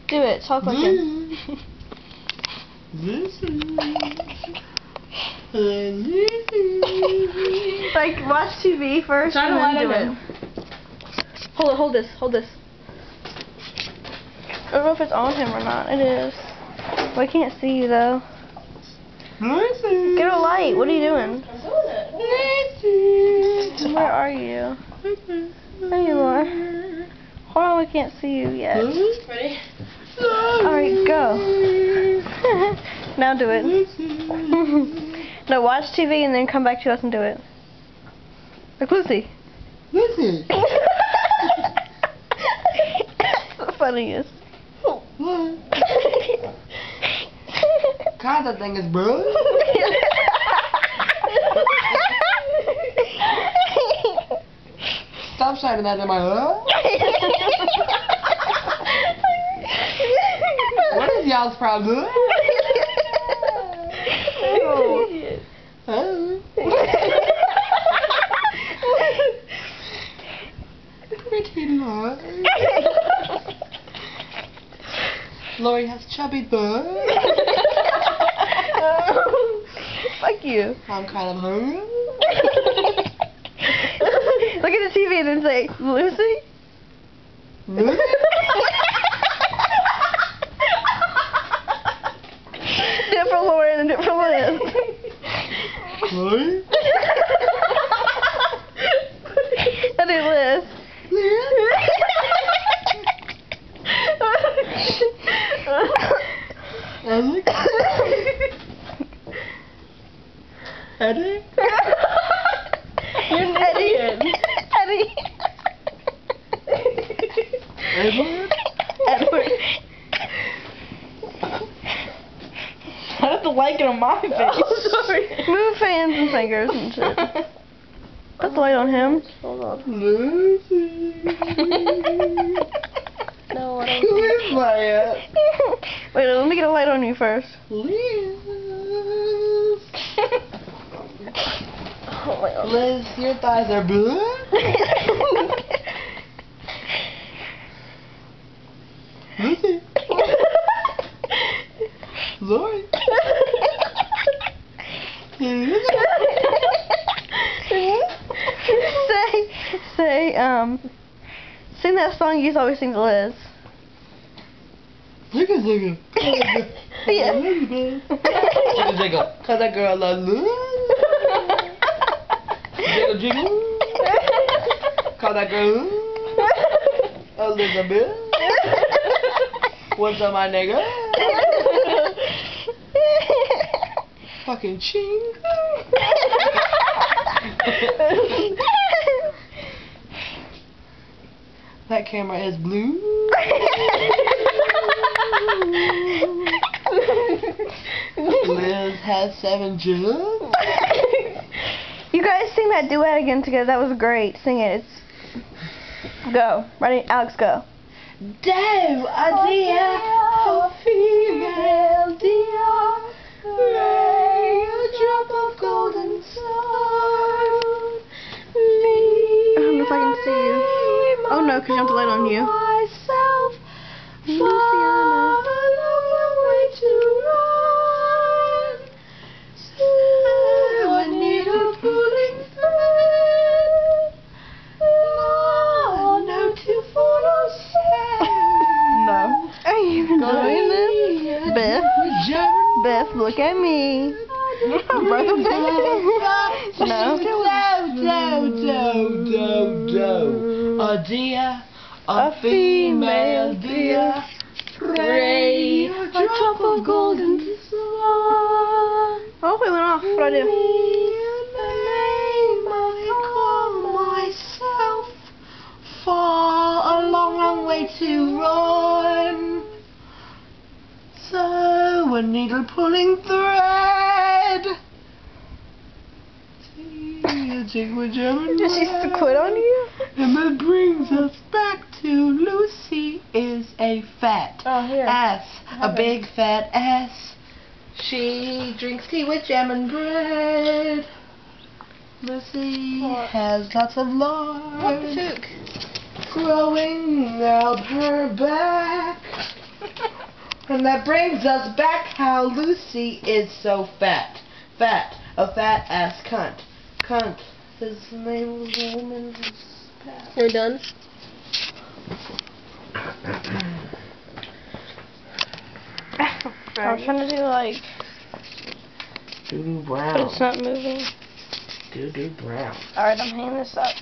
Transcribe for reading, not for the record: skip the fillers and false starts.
Do it. Talk like him. Like, watch TV first and then do it. Hold this. I don't know if it's on him or not. It is. Well, I can't see you though. Get a light. What are you doing? Where are you? There you are. Hold on, we can't see you yet. Ready? Alright, go. Now do it. No, watch TV and then come back to us and do it. Like Lucy. Lucy. That's the funniest. What? God, that thing is bro. Stop shouting that in my head. What is y'all's problem? Pretty Lord. Lori has chubby butt. Fuck you. I'm kind of hungry. Look at the TV and then say, Lucy? Lucy? Do it for Lauren and do it for Liz. Lori? I do Liz. Eddie? Eddie? You're Eddie. Eddie. Edward? Edward. I have to like it on my face. Oh, sorry. Move hands and fingers and shit. Put the light on him. Hold on. Lucy. No, I don't. Who is that? Wait, let me get a light on you first. Liz. Oh my God. Liz, your thighs are blue. Lucy. Lori. Sing that song you used to always sing to Liz. Jiggle, jiggle. Yeah. Jiggle, jiggle. Cause that girl loves Liz. Jiggle, jiggle. Call that girl Elizabeth. What's up, my nigga? Fucking ching. That camera is blue. Liz has 7 jugs. You guys sing that duet again together. That was great. Sing it. Go. Ready? Alex, go. Do a dear, a female dear, lay a drop of golden sun. I don't know if I can see you. Oh no, because you have the light on you. Myself, Luciana. a long way to run. So I need a pulling thread. No to follow No. Are you even doing this? Beth. Beth, look at me. No. A deer, a female deer, pray a drop of golden sun. Oh, we went off. What do I do? I call myself, far a long, long way to run. So a needle pulling thread. Did she quit on you? And that brings us back to Lucy is a fat ass, a big fat ass. She drinks tea with jam and bread. Lucy has lots of lard growing out her back. And that brings us back how Lucy is so fat. Fat. A fat ass cunt. Cunt is the name of the woman who's fat. We're done? I was trying to do like... Doo-doo brown. But it's not moving. Doo-doo brown. Alright, I'm hanging this up.